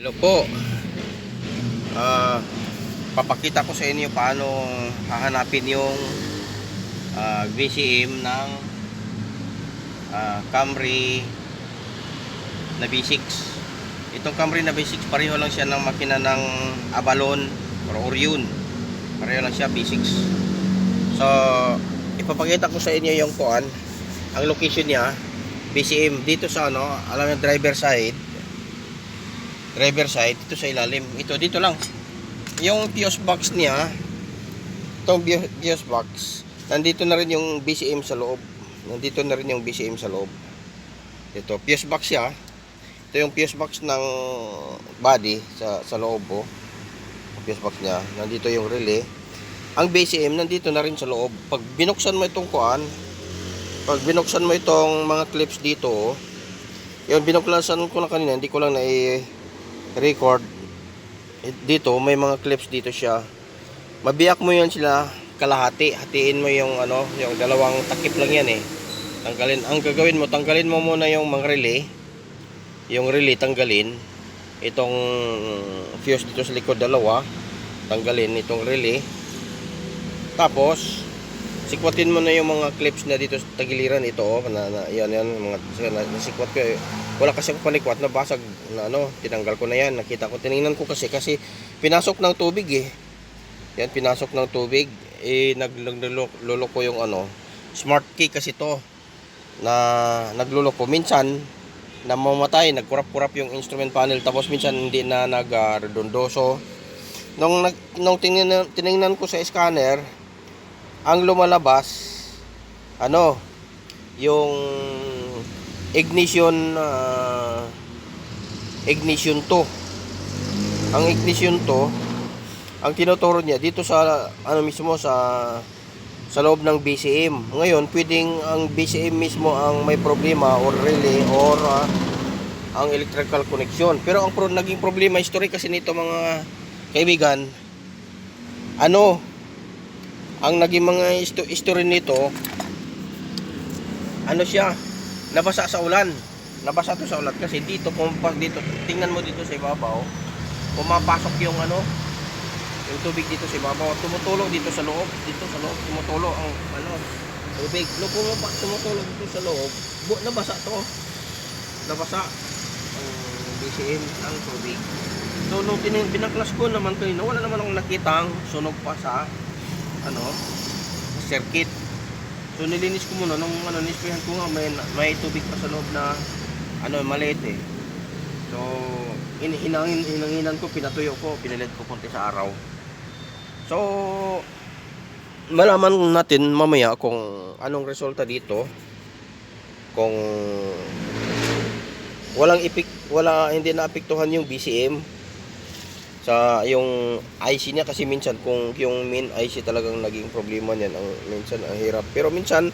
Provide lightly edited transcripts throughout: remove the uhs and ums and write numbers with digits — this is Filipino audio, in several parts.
Hello po. Ah, Papakita ko sa inyo paano hahanapin yung VCM ng Camry na V6. Itong Camry na V6 pareho lang siya ng makina ng Avalon or Orion. Pareho lang siya V6. So, ipapakita ko sa inyo yung kuan, ang location niya, VCM dito sa alam niyo driver side dito sa ilalim. Ito dito lang. Yung fuse box niya, itong fuse box, nandito na rin yung BCM sa loob. Nandito na rin yung BCM sa loob. Ito, fuse box siya. Ito yung fuse box ng body sa loob po. Fuse box niya, nandito yung relay. Ang BCM nandito na rin sa loob. Pag binuksan mo itong kuan, pag binuksan mo itong mga clips dito, yung binuklasan ko na kanina, hindi ko lang record dito, may mga clips dito siya. Mabiyak mo yan sila kalahati, hatiin mo yung yung dalawang takip lang yan tanggalin. Ang gagawin mo, tanggalin mo muna yung mga relay, yung relay tanggalin, itong fuse dito sa likod dalawa tanggalin, itong relay, tapos sikwatin mo na yung mga clips na dito sa tagiliran. Ito yan mga nasikwat ko wala kasi ako panikwat, nabasag na tinanggal ko na yan. Nakita ko, tiningnan ko kasi pinasok ng tubig yan, pinasok ng tubig nagluloko yung smart key kasi to na nagluloko. Minsan namamatay, nagkurap-kurap yung instrument panel, tapos minsan hindi na nagredondo. So nung tiningnan ko sa scanner, ang lumalabas yung ignition 2. Ang ignition 2, ang tinuturo niya dito sa mismo sa loob ng BCM. Ngayon, pwedeng ang BCM mismo ang may problema or relay or ang electrical connection. Pero ang naging problema, history kasi nito mga kaibigan, ang naging mga history nito, siya, nabasa sa ulan. Nabasa to sa ulan kasi dito, dito, tingnan mo dito sa ibabaw, pumapasok yung yung tubig dito sa ibabaw, tumutulong dito sa loob, tumutulong ang tubig. No, tumutulong dito sa loob, nabasa to. Nabasa ang BCM ng tubig. So nung pinaklas ko naman to, wala naman akong nakitang sunog pa sa circuit. So nilinis ko muna nung nisprayan ko nga, may tubig pa sa loob na maliit So hinanginan ko, pinatuyo ko, pinilit ko konti sa araw. So malaman natin mamaya kung anong resulta dito, kung hindi naapektuhan yung BCM sa yung IC niya. Kasi minsan kung yung main IC talagang naging problema niyan, minsan ang hirap. Pero minsan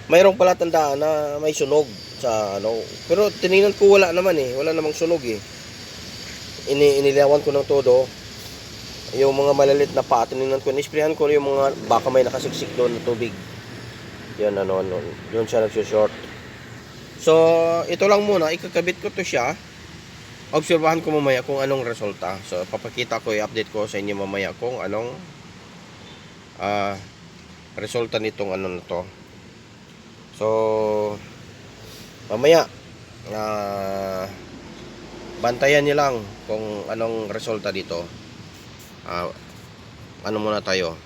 mayroong pala tandaan na may sunog sa pero tiningnan ko wala namang sunog inilawan ko ng todo yung mga malalit na pa. Tiningnan ko, nisprayan ko yung mga, baka may nakasiksik doon na tubig yan, doon siya nagsushort. So ito lang muna, ikakabit ko to siya. Obserbahan ko mamaya kung anong resulta. So papakita ko, i-update ko sa inyo mamaya kung anong resulta nitong na to. So mamaya bantayan niyo lang kung anong resulta dito. Muna tayo.